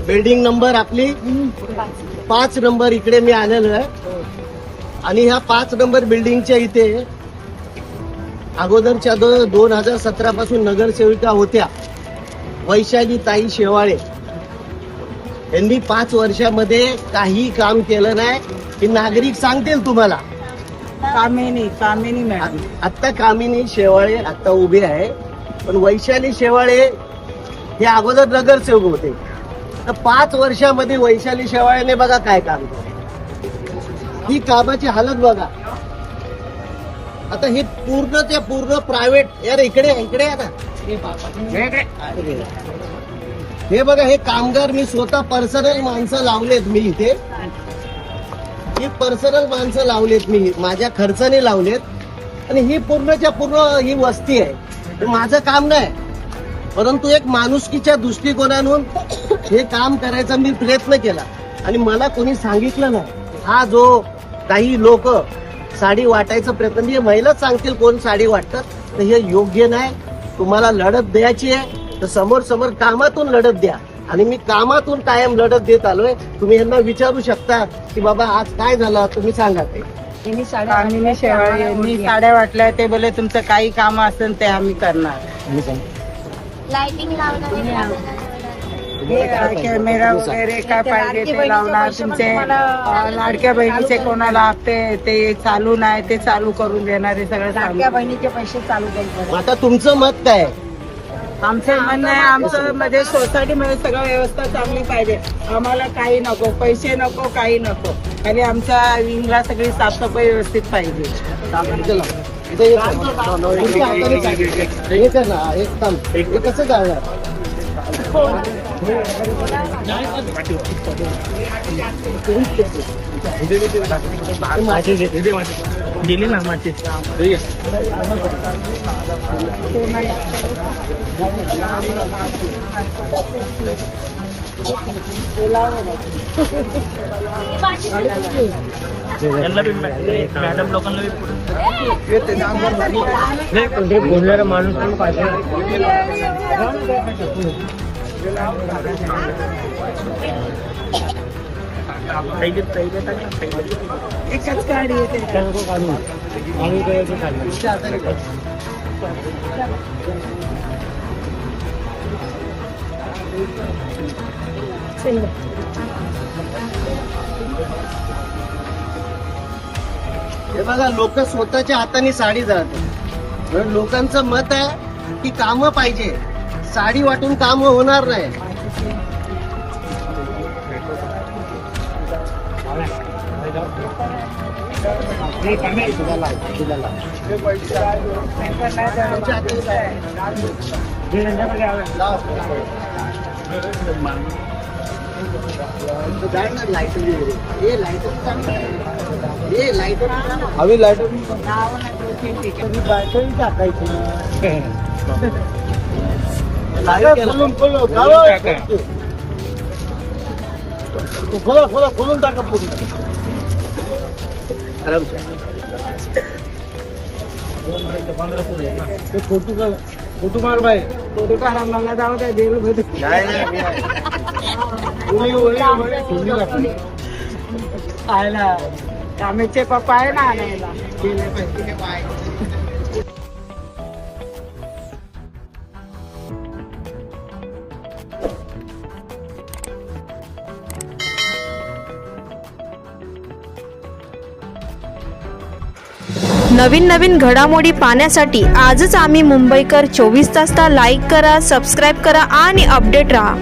Building number आपली 5 number इकडे मी आलेलो आहे आणि ह्या 5 नंबर बिल्डिंगच्या इथे अगोदरच्या 2017 पासून नगरसेविका होत्या वैशाली ताई शेवाळे. यांनी 5 वर्षामध्ये काही काम केलं नाही की नागरिक सांगतील तुम्हाला. कामिनी मॅडम आता कामिनी शेवाळे आता उभे आहे, पण वैशाली शेवाळे हे अगोदर नगरसेवक होते. तर 5 वर्षामध्ये वैशाली शेवाळेने बघा काय काम केलं. ही कामाची हालत बघा. आता हे पूर्णच्या पूर्ण प्रायव्हेट. यार इकडे आता हे बघा, हे कामगार मी स्वतः पर्सनल माणसं लावलेत. मी इथे ही पर्सनल माणसं लावलेत, मी माझ्या खर्चाने लावलेत. आणि ही पूर्णच्या पूर्ण ही वस्ती आहे. माझं काम नाही, परंतु एक माणुसकीच्या दृष्टिकोनातून हे काम करायचा मी प्रयत्न केला आणि मला कोणी सांगितलं नाही. हा जो काही लोक साडी वाटायचा प्रयत्न, म्हणजे महिलाच सांगतील कोण साडी वाटतात, तर हे योग्य नाही. तुम्हाला लढत द्यायची आहे तर समोर कामातून लढत द्या. आणि मी कामातून कायम लढत देत आलोय. तुम्ही यांना विचारू शकता की बाबा आज काय झालं, तुम्ही सांगा. ते कामिनी शेवाळे यांनी साड्या वाटल्या. ते बोले तुमचं काही काम असेल ते आम्ही करणार. लाइटिंग लावणार, कॅमेरा वगैरे काय पाहिजे ते लावणार. तुमचे लाडक्या बहिणीचे कोणाला हप्ते ते चालू नाही ते चालू करून देणार. हे सगळं लाडक्या बहिणीचे पैसे चालू करून. आता तुमचं मत काय? आमचं म्हणणं आहे, आमचं म्हणजे सोसायटीमध्ये सगळं व्यवस्था चांगली पाहिजे. आम्हाला काही नको, पैसे नको, काही नको. आणि आमच्या विंगला सगळी साफसफाई व्यवस्थित पाहिजे. कसं जाणार? गेली ना माझी मॅडम लोकांना बोलणारा माणूस पण पाहिजे. एकच गाडी येते. हे बघा, लोक स्वतःच्या हाताने साडी जातात. लोकांचं मत आहे की कामं पाहिजे, साडी वाटून कामं होणार नाही. हवी लाईट टाकायची. खोलून टाका पूर्ण. फोटो मार बाय. फोटो काढा मला जाऊ द्या. आयला कामेचे पप्पा आहे ना आणायला गेले पाहिजे. नवीन घडामोडी पाहण्यासाठी आजच आम्ही मुंबईकर 24 तासला लाईक करा, सबस्क्राईब करा आणि अपडेट रहा.